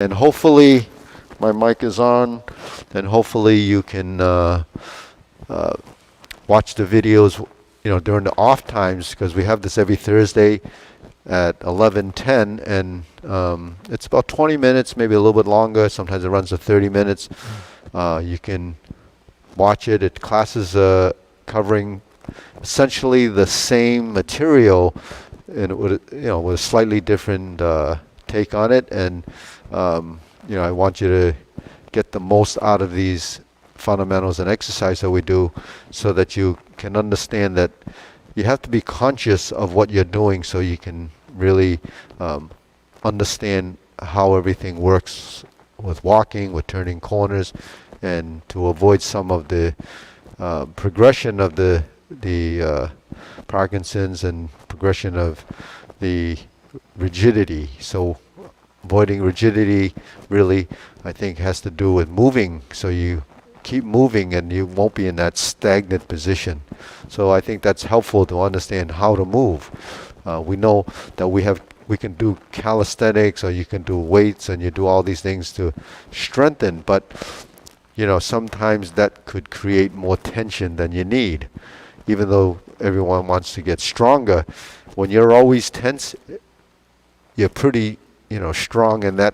And hopefully my mic is on, and hopefully you can watch the videos, during the off times, because we have this every Thursday at 11:10, and it's about 20 minutes, maybe a little bit longer. Sometimes it runs to 30 minutes. You can watch it. Classes covering essentially the same material, and with a slightly different take on it. And I want you to get the most out of these fundamentals and exercise that we do, so that you can understand that you have to be conscious of what you're doing, so you can really understand how everything works with walking, with turning corners, and to avoid some of the progression of the Parkinson's and progression of the rigidity. So avoiding rigidity really, I think, has to do with moving. So you keep moving and you won't be in that stagnant position. So I think that's helpful to understand how to move. We know that we can do calisthenics, or you can do weights, and you do all these things to strengthen, but sometimes that could create more tension than you need. Even though everyone wants to get stronger, when you're always tense, you're pretty strong in that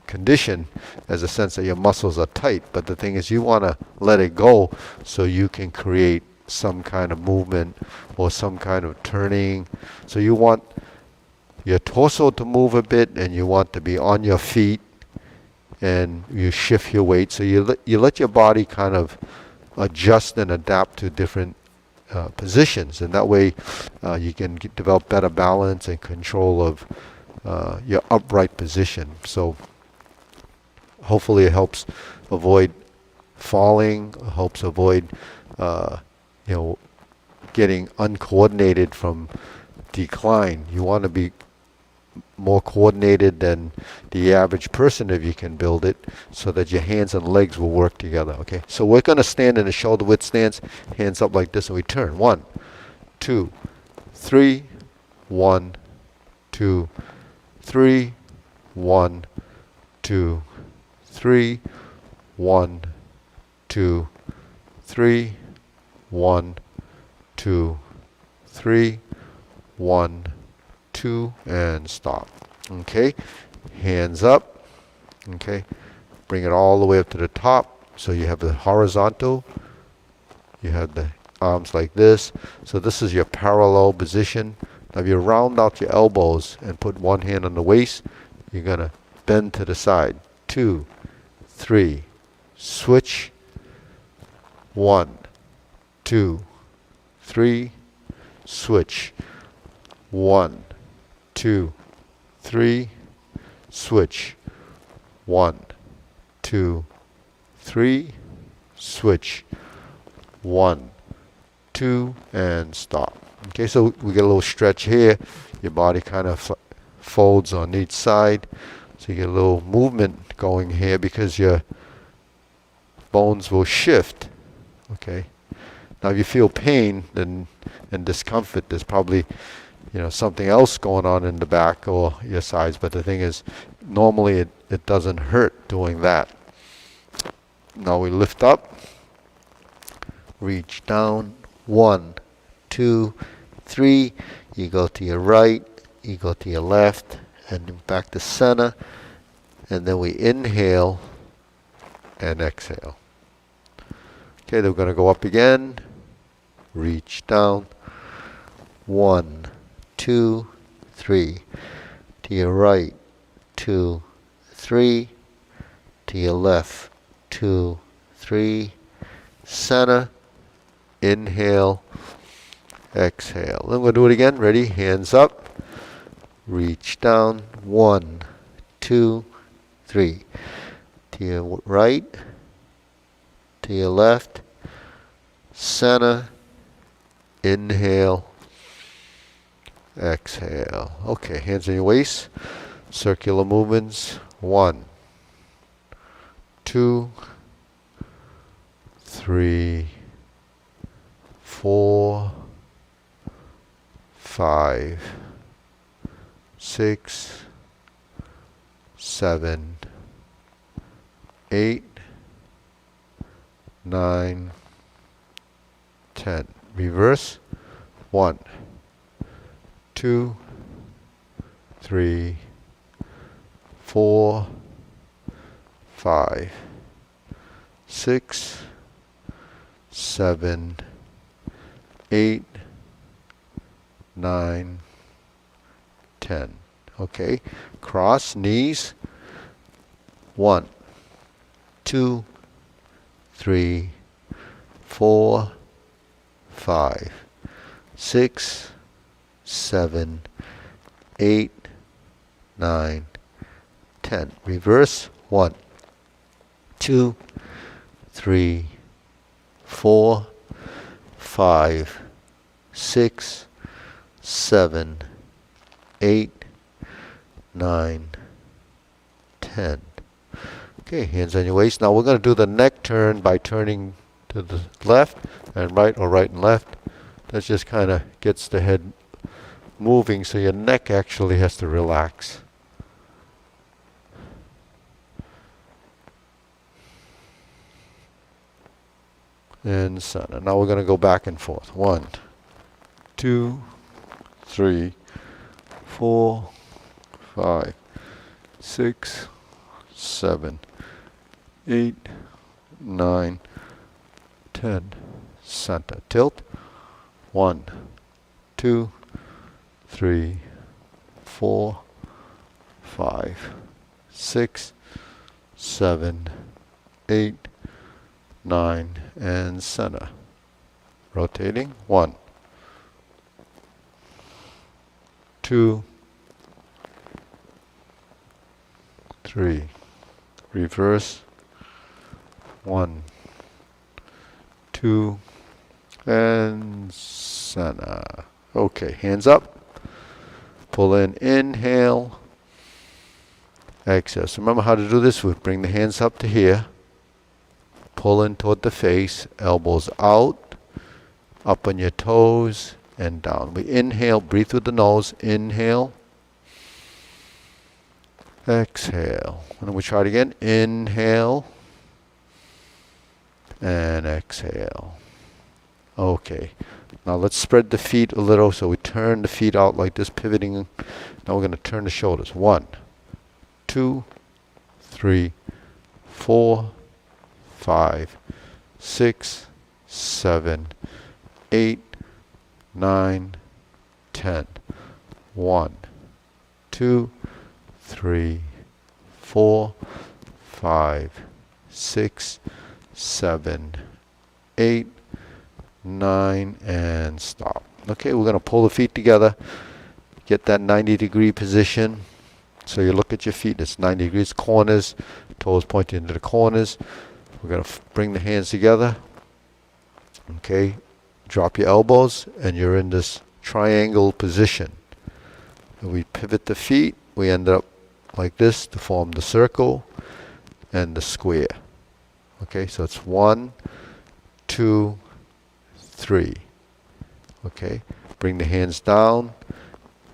condition, as a sense that your muscles are tight. But the thing is, you want to let it go so you can create some kind of movement or some kind of turning. So you want your torso to move a bit, and you want to be on your feet, and you shift your weight. So you let your body kind of adjust and adapt to different positions, and that way you can develop better balance and control of your upright position. So hopefully it helps avoid falling, helps avoid getting uncoordinated from decline. You want to be more coordinated than the average person if you can build it, so that your hands and legs will work together. Okay, so we're going to stand in a shoulder width stance, hands up like this, and we turn. 1, 2, 3, 1, 2, 3, 1, 2, 3, 1, 2, 3, 1, 2, 3, 1, 2, and stop. Okay, hands up. Okay, bring it all the way up to the top. So you have the horizontal, you have the arms like this. So this is your parallel position. Now if you round out your elbows and put one hand on the waist, you're going to bend to the side. 2, 3, switch. 1, 2, 3, switch. 1, 2, 3, switch. 1, 2, 3, switch. 1, 2, and stop. Okay, so we get a little stretch here. Your body kind of folds on each side. So you get a little movement going here, because your bones will shift. Okay. Now if you feel pain and discomfort, there's probably something else going on in the back or your sides. But the thing is, normally it doesn't hurt doing that. Now we lift up, reach down. 1, 2, 3. You go to your right, you go to your left, and back to center. And then we inhale and exhale. Okay, then we're going to go up again. Reach down. 1, 2, 3. To your right, 2, 3. To your left, 2, 3. Center. Inhale. Exhale. Then we'll do it again. Ready? Hands up. Reach down. 1, 2, 3. To your right. To your left. Center. Inhale. Exhale. Okay, hands on your waist. Circular movements. 1, 2, 3, 4, 5, 6, 7, 8, 9, 10. Reverse. 1, 2, 3, 4, 5, 6, 7, 8, 9, 10. Okay. Cross knees. 1, 2, 3, 4, 5, 6, 7, 8, 9, 10. Reverse. 1, 2, 3, 4, 5, 6, 7, 8, 9, 10. Okay, hands on your waist. Now we're going to do the neck turn by turning to the left and right, or right and left. That just kind of gets the head moving, so your neck actually has to relax. And center. Now we're going to go back and forth. 1, 2, 3, 4, 5, 6, 7, 8, 9, 10. Center. Tilt. 1, 2, 3, 4, 5, 6, 7, 8, 9, and center. Rotating. 1, 2, 3. Reverse. 1, 2, and center. Okay, hands up. Pull in, inhale, exhale. So remember how to do this. We bring the hands up to here. Pull in toward the face, elbows out, up on your toes, and down. We inhale, breathe through the nose, inhale, exhale. And we try it again, inhale, and exhale. Okay, now let's spread the feet a little, so we turn the feet out like this, pivoting. Now we're going to turn the shoulders. 1, 2, 3, 4, 5, 6, 7, 8, 9, 10. 1, 2, 3, 4, 5, 6, 7, 8, 9, and stop. Okay, we're going to pull the feet together, get that 90-degree position. So you look at your feet, it's 90 degrees, corners, toes pointing into the corners. We're going to bring the hands together. Okay, drop your elbows, and you're in this triangle position. And we pivot the feet, we end up like this to form the circle and the square. Okay, so it's 1, 2, 3. Okay, bring the hands down,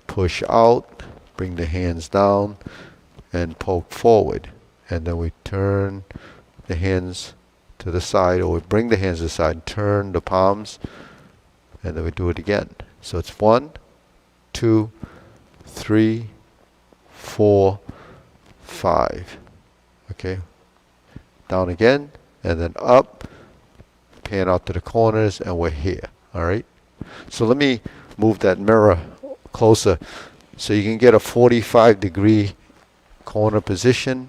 push out, bring the hands down, and poke forward. And then we turn the hands to the side, or we bring the hands to the side, turn the palms, and then we do it again. So it's 1, 2, 3, 4, 5. Okay, down again, and then up, pan out to the corners, and we're here. All right. So let me move that mirror closer so you can get a 45-degree corner position.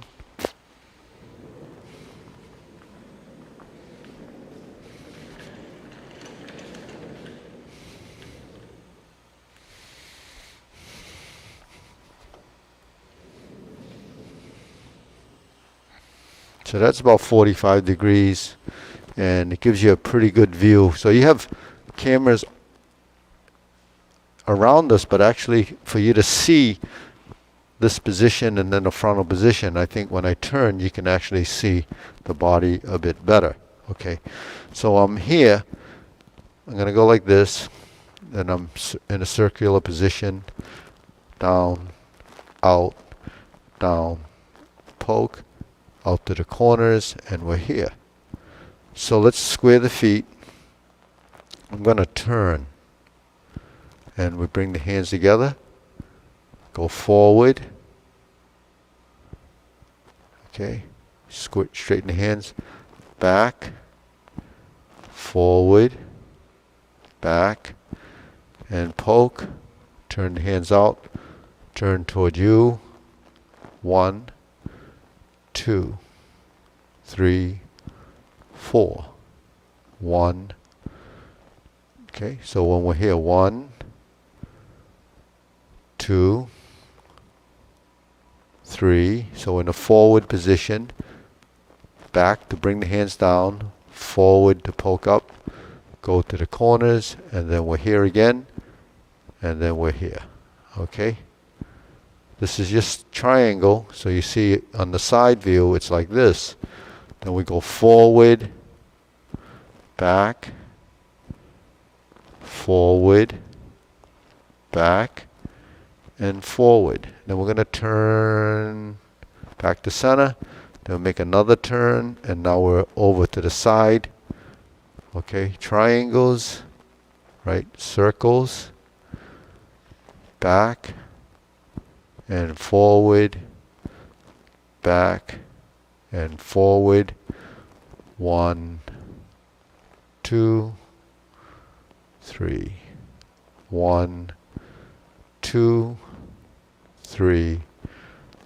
So that's about 45 degrees, and it gives you a pretty good view. So you have cameras around us, but actually for you to see this position and then the frontal position, I think when I turn, you can actually see the body a bit better. Okay, so I'm here. I'm going to go like this, and I'm in a circular position, down, out, down, poke out to the corners, and we're here. So let's square the feet. I'm going to turn, and we bring the hands together, go forward, okay, straighten the hands, back, forward, back, and poke, turn the hands out, turn toward you, 1, 2, 3, 4, 1. Okay, so when we're here, 1, 2, 3. So in a forward position, back to bring the hands down, forward to poke up, go to the corners, and then we're here again, and then we're here. Okay? This is just triangle, so you see on the side view it's like this. Then we go forward, back, forward, back, and forward. Then we're going to turn back to center, then make another turn, and now we're over to the side. Okay, triangles, right, circles, back, and forward, back, and forward. 1, 2, 3. 1, 2, 3,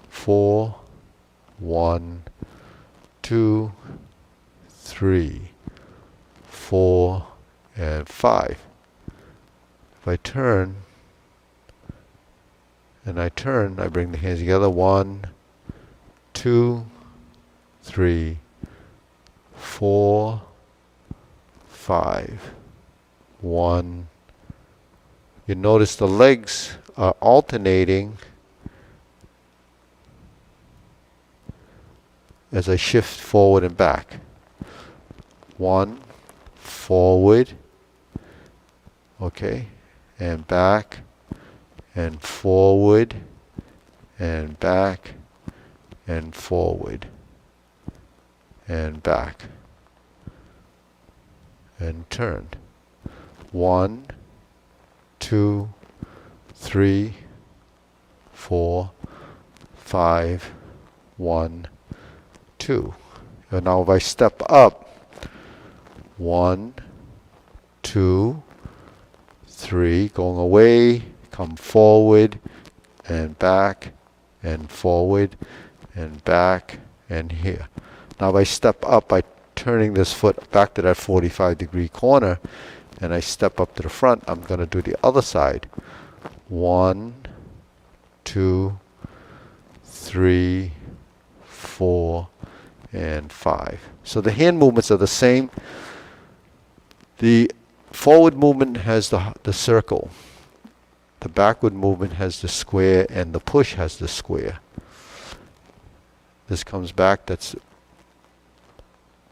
4. 1, 2, 3, 4, and 5. If I turn, and I turn, I bring the hands together. 1, 2, 3, 4, 5. 1. You notice the legs are alternating as I shift forward and back. 1, forward, okay, and back, and forward, and back, and forward, and back, and turned. 1, 2, 3, 4, 5, 1, 2. And now if I step up, 1, 2, 3, going away, come forward, and back, and forward, and back, and here. Now if I step up by turning this foot back to that 45-degree corner, and I step up to the front, I'm going to do the other side. 1, 2, 3, 4, and 5. So the hand movements are the same. The forward movement has the circle. The backward movement has the square, and the push has the square. This comes back, that's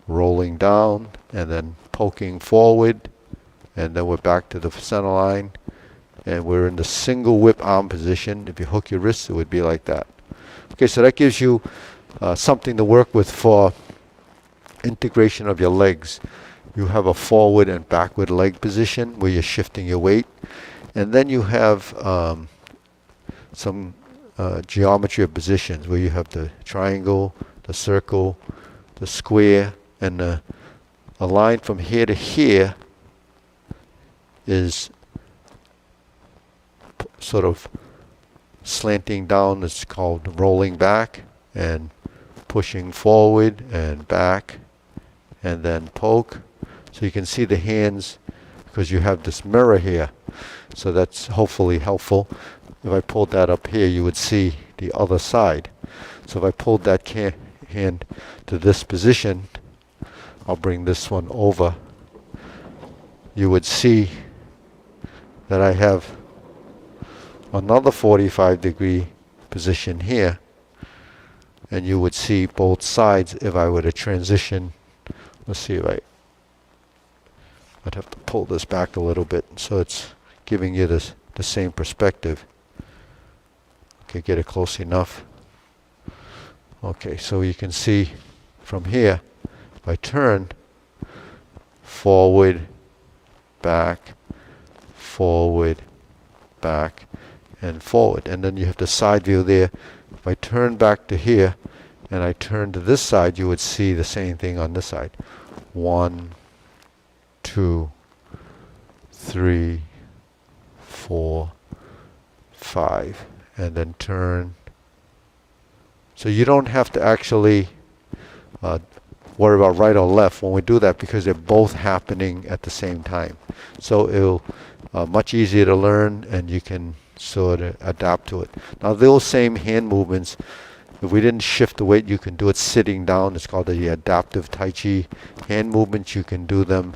rolling down, and then poking forward, and then we're back to the center line, and we're in the single whip arm position. If you hook your wrists, it would be like that. Okay, so that gives you something to work with for integration of your legs. You have a forward and backward leg position where you're shifting your weight, and then you have some geometry of positions where you have the triangle, the circle, the square, and a line from here to here is sort of slanting down. It's called rolling back, and pushing forward and back, and then poke. So you can see the hands because you have this mirror here. So that's hopefully helpful. If I pulled that up here, you would see the other side. So if I pulled that hand to this position, I'll bring this one over. You would see that I have another 45-degree position here, and you would see both sides if I were to transition. Let's see if I'd have to pull this back a little bit so it's giving you the same perspective. Okay, get it close enough. Okay, so you can see from here, if I turn forward, back, forward, back, and forward. And then you have the side view there. If I turn back to here, and I turn to this side, you would see the same thing on this side. 1, 2, 3, 4, 5, and then turn. So you don't have to actually worry about right or left when we do that, because they're both happening at the same time. So it'll much easier to learn, and you can sort of adapt to it. Now those same hand movements, if we didn't shift the weight, you can do it sitting down. It's called the adaptive Tai Chi hand movements. You can do them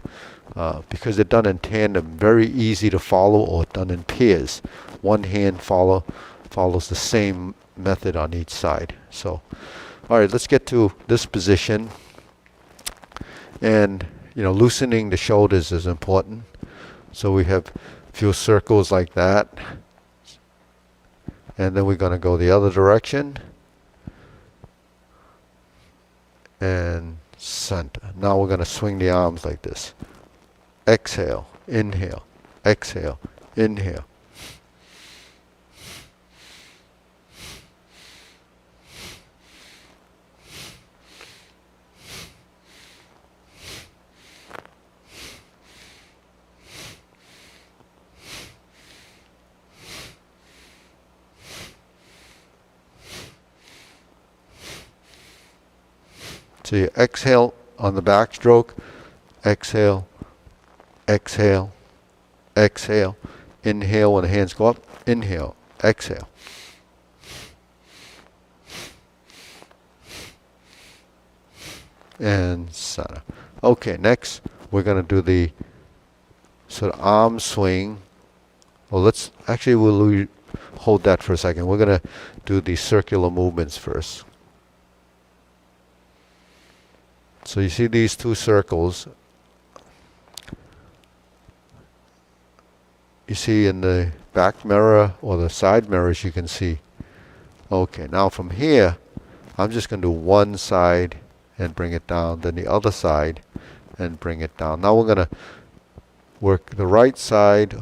because they're done in tandem, very easy to follow, or done in pairs. One hand follows the same method on each side. So, all right, let's get to this position. And, loosening the shoulders is important. So we have a few circles like that. And then we're going to go the other direction. And center. Now we're going to swing the arms like this. Exhale, inhale, exhale, inhale. So you exhale on the backstroke, exhale, exhale, exhale, inhale when the hands go up, inhale, exhale. And center. Okay, next we're going to do the sort of arm swing. Well, we'll hold that for a second. We're going to do the circular movements first. So you see these two circles. You see in the back mirror or the side mirrors, you can see. Okay, now from here, I'm just going to do one side and bring it down, then the other side and bring it down. Now we're going to work the right side,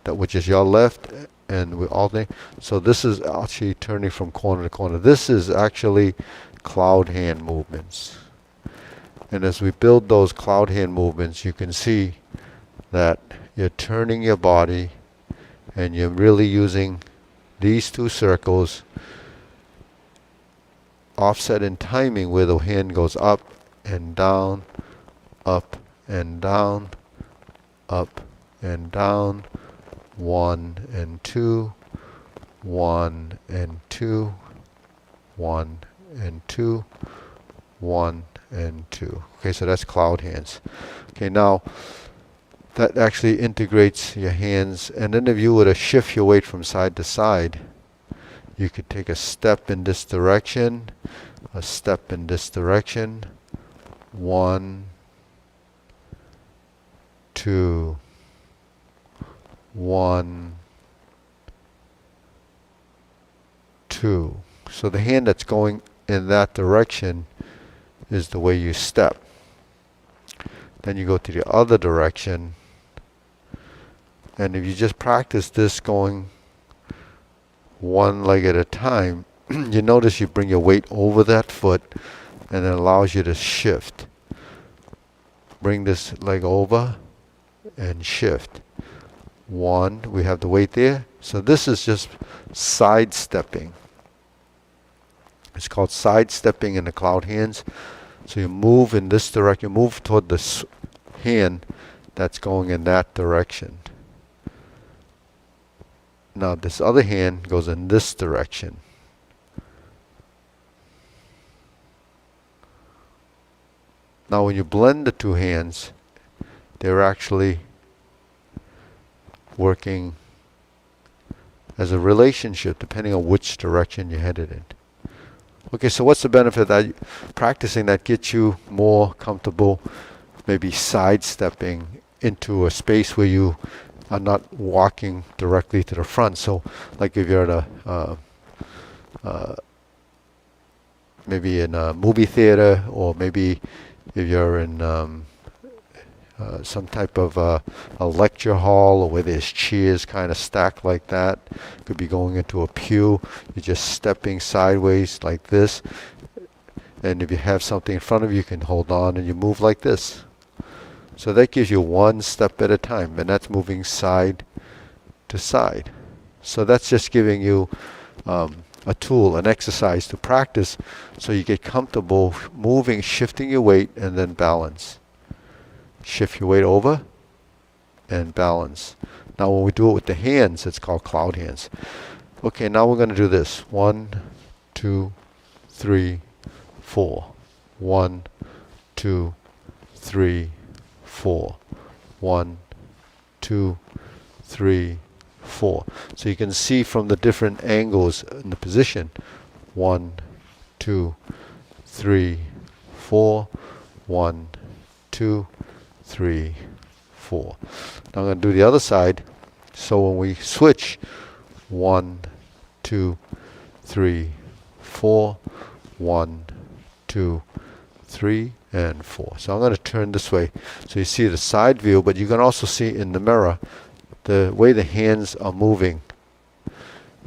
which is your left, and we alternate. So this is actually turning from corner to corner. This is actually cloud hand movements. And as we build those cloud hand movements, you can see that you're turning your body and you're really using these two circles offset in timing, where the hand goes up and down, up and down, up and down, 1 and 2, 1 and 2, 1 and 2, 1 and 2. Okay, so that's cloud hands. Okay, now that actually integrates your hands, and then if you were to shift your weight from side to side, you could take a step in this direction, a step in this direction, 1, 2, 1, 2. So the hand that's going in that direction is the way you step. Then you go to the other direction, and if you just practice this going one leg at a time, you notice you bring your weight over that foot, and it allows you to shift. Bring this leg over and shift. 1, we have the weight there. So this is just sidestepping. It's called sidestepping in the cloud hands. So you move in this direction, move toward the hand that's going in that direction. Now this other hand goes in this direction. Now when you blend the two hands, they're actually working as a relationship depending on which direction you're headed in. Okay, so what's the benefit that practicing that gets you more comfortable, maybe sidestepping into a space where you are not walking directly to the front? So like if you're at a maybe in a movie theater, or maybe if you're in some type of a lecture hall, or where there's chairs kind of stacked like that. Could be going into a pew. You're just stepping sideways like this. And if you have something in front of you, you can hold on and you move like this. So that gives you one step at a time, and that's moving side to side. So that's just giving you a tool, an exercise to practice, so you get comfortable moving, shifting your weight, and then balance. Shift your weight over and balance. Now when we do it with the hands, it's called cloud hands. Okay, now we're going to do this. 1, 2, 3, 4. 1, 2, 3, 4. 1, 2, 3, 4. So you can see from the different angles in the position. 1, 2, 3, 4. 1, 2, 3, 4. Now I'm going to do the other side. So when we switch, 1, 2, 3, 4. 1, 2, 3, and 4. So I'm going to turn this way. So you see the side view, but you can also see in the mirror the way the hands are moving.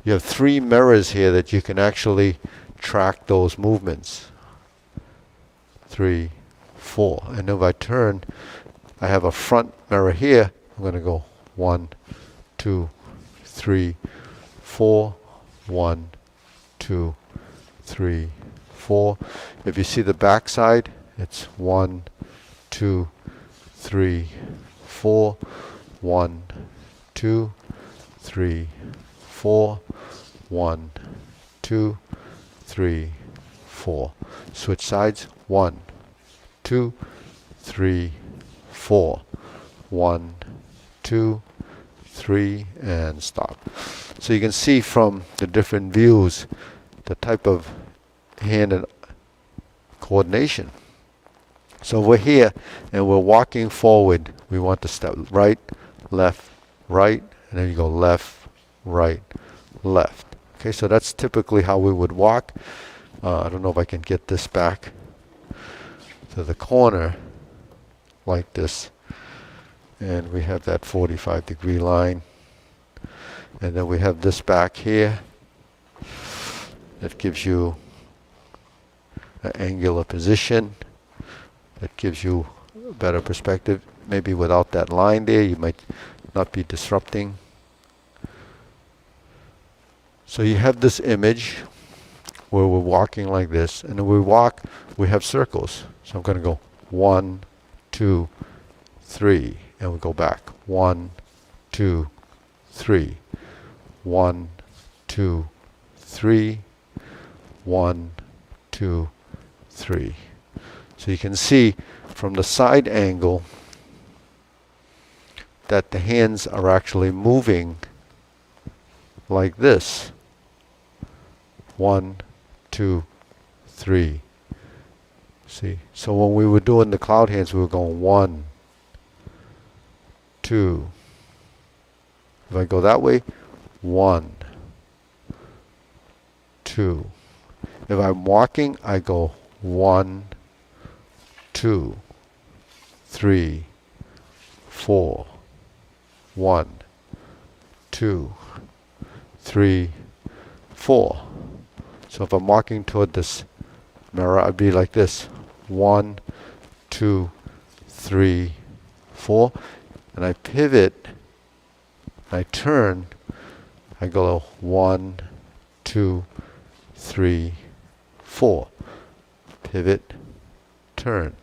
You have 3 mirrors here that you can actually track those movements. 3, 4. And if I turn, I have a front mirror here. I'm going to go 1, 2, 3, 4. 1, 2, 3, 4. If you see the back side, it's 1, 2, 3, 4. 1, 2, 3, 4. 1, 2, 3, 4. Switch sides. 1, 2, 3, 4. 1, 2, 3, and stop. So you can see from the different views the type of hand and coordination. So we're here and we're walking forward. We want to step right, left, right, and then you go left, right, left. Okay, so that's typically how we would walk. I don't know if I can get this back to the corner like this. And we have that 45-degree line. And then we have this back here. That gives you an angular position. That gives you a better perspective. Maybe without that line there, you might not be disrupting. So you have this image where we're walking like this, and when we walk, we have circles. So I'm going to go 1, 2, 3, and we go back. 1, 2, 3. 1, 2, 3. 1, 2, 3. So you can see from the side angle that the hands are actually moving like this. 1, 2, 3. See? So when we were doing the cloud hands, we were going 1, 2. If I go that way, 1, 2. If I'm walking, I go 1, 2, 3, 4. 1, 2, 3, 4. So if I'm walking toward this mirror, I'd be like this. 1, 2, 3, 4. And I pivot, I turn, I go 1, 2, 3, 4. Pivot, turn.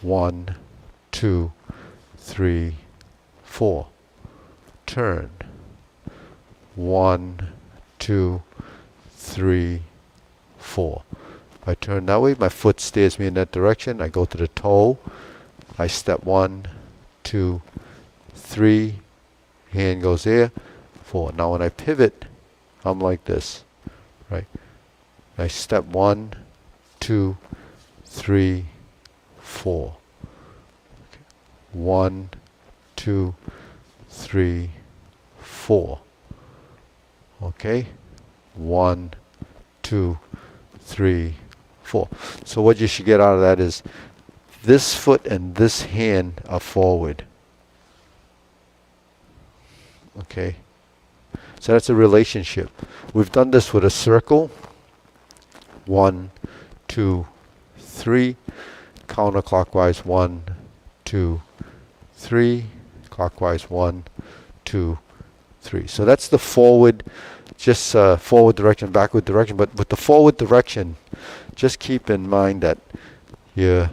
1, 2, 3, 4. Turn. 1, 2, 3, 4. If I turn that way, my foot steers me in that direction. I go to the toe. I step 1, 2, 3. Hand goes there. 4. Now when I pivot, I'm like this. Right? I step 1, 2, 3, 4. 1, 2, 3, 4. Okay? 1, 2, 3, 4. So what you should get out of that is this foot and this hand are forward. Okay? So that's a relationship. We've done this with a circle. 1, 2, 3. Counterclockwise 1, 2, 3. Clockwise 1, 2, 3. So that's the forward, just forward direction, backward direction. But with the forward direction, just keep in mind that you're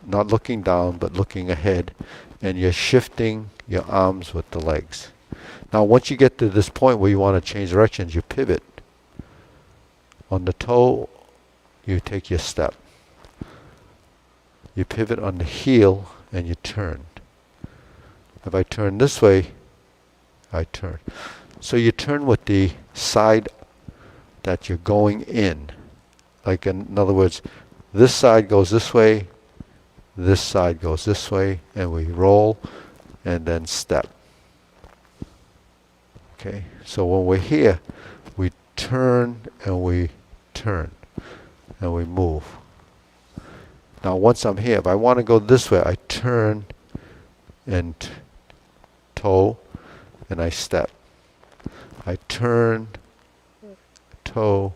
not looking down, but looking ahead, and you're shifting your arms with the legs. Now, once you get to this point where you want to change directions, you pivot. On the toe, you take your step. You pivot on the heel, and you turn. If I turn this way, I turn. So you turn with the side that you're going in. Like in other words, this side goes this way, this side goes this way, and we roll and then step. Okay, so when we're here, we turn and we turn and we move. Now once I'm here, if I want to go this way, I turn and toe and I step. I turn, toe,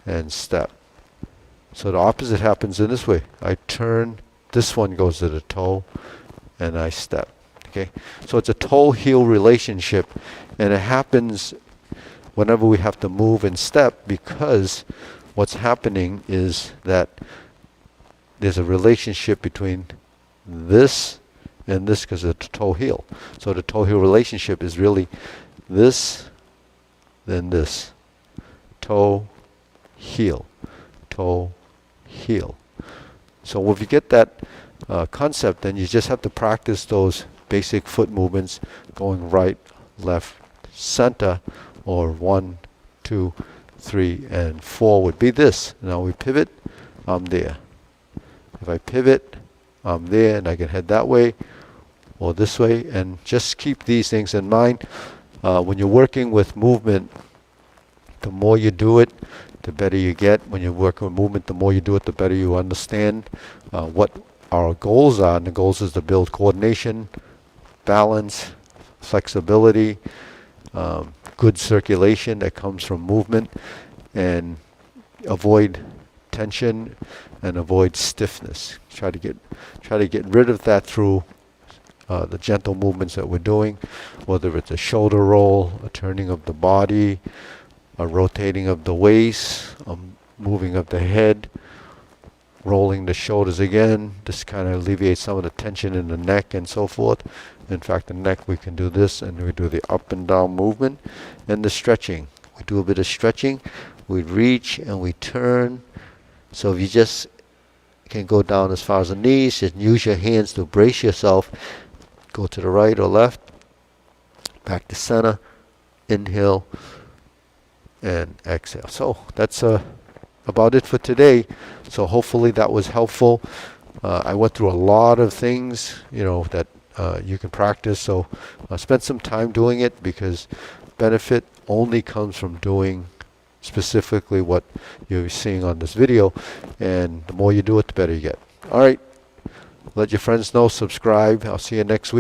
and step. So the opposite happens in this way. I turn, this one goes to the toe, and I step. Okay? So it's a toe-heel relationship, and it happens whenever we have to move and step, because what's happening is that there's a relationship between this and this because of the toe-heel. So the toe-heel relationship is really this, then this. Toe, heel. Toe, heel. So if you get that concept, then you just have to practice those basic foot movements going right, left, center, or 1, 2, 3, and 4 would be this. Now we pivot, I'm there. If I pivot, I'm there, and I can head that way or this way, and just keep these things in mind. When you're working with movement, the more you do it, the better you get. When you're working with movement, the more you do it, the better you understand what our goals are. And the goals is to build coordination, balance, flexibility, good circulation that comes from movement, and avoid tension and avoid stiffness. Try to get rid of that through the gentle movements that we're doing, whether it's a shoulder roll, a turning of the body, a rotating of the waist, a moving of the head, rolling the shoulders again. This kind of alleviates some of the tension in the neck and so forth. In fact, the neck, we can do this, and we do the up and down movement, and the stretching. We do a bit of stretching. We reach and we turn. So if you just can go down as far as the knees, just use your hands to brace yourself. Go to the right or left, back to center, inhale, and exhale. So that's about it for today. So hopefully that was helpful. I went through a lot of things, that you can practice. So spend some time doing it, because benefit only comes from doing specifically what you're seeing on this video. And the more you do it, the better you get. All right. Let your friends know. Subscribe. I'll see you next week.